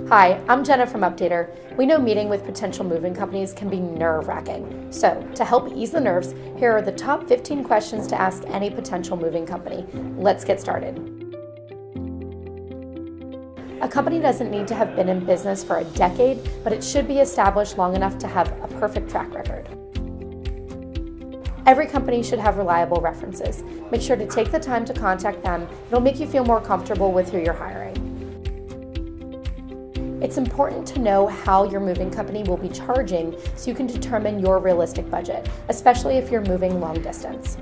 Hi, I'm Jenna from Updater. We know meeting with potential moving companies can be nerve-wracking. So, to help ease the nerves, here are the top 15 questions to ask any potential moving company. Let's get started. A company doesn't need to have been in business for a decade, but it should be established long enough to have a perfect track record. Every company should have reliable references. Make sure to take the time to contact them. It'll make you feel more comfortable with who you're hiring. It's important to know how your moving company will be charging so you can determine your realistic budget, especially if you're moving long distance.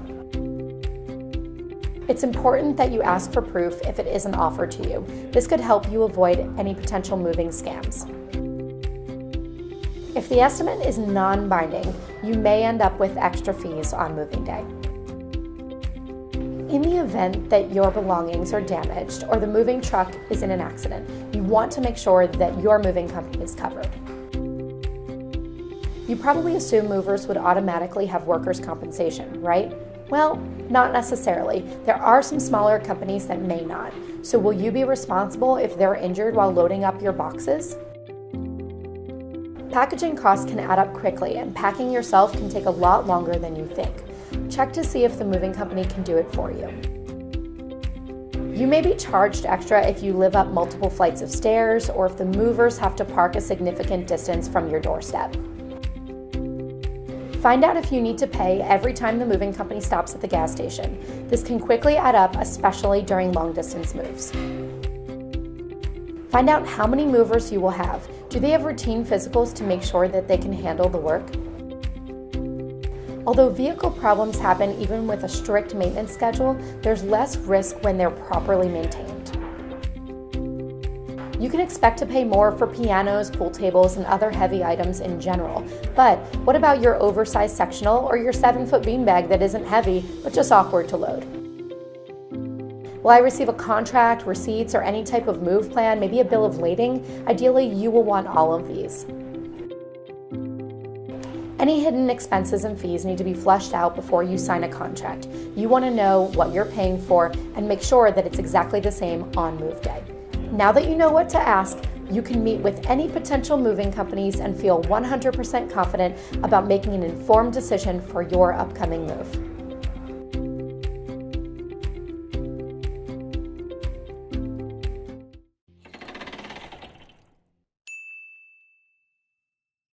It's important that you ask for proof if it isn't offered to you. This could help you avoid any potential moving scams. If the estimate is non-binding, you may end up with extra fees on moving day. In the event that your belongings are damaged or the moving truck is in an accident, you want to make sure that your moving company is covered. You probably assume movers would automatically have workers' compensation, right? Well, not necessarily. There are some smaller companies that may not. So will you be responsible if they're injured while loading up your boxes? Packaging costs can add up quickly, and packing yourself can take a lot longer than you think. Check to see if the moving company can do it for you. You may be charged extra if you live up multiple flights of stairs or if the movers have to park a significant distance from your doorstep. Find out if you need to pay every time the moving company stops at the gas station. This can quickly add up, especially during long-distance moves. Find out how many movers you will have. Do they have routine physicals to make sure that they can handle the work? Although vehicle problems happen even with a strict maintenance schedule, there's less risk when they're properly maintained. You can expect to pay more for pianos, pool tables, and other heavy items in general. But what about your oversized sectional or your 7-foot beanbag that isn't heavy but just awkward to load? Will I receive a contract, receipts, or any type of move plan, maybe a bill of lading? Ideally, you will want all of these. Any hidden expenses and fees need to be flushed out before you sign a contract. You want to know what you're paying for and make sure that it's exactly the same on move day. Now that you know what to ask, you can meet with any potential moving companies and feel 100% confident about making an informed decision for your upcoming move.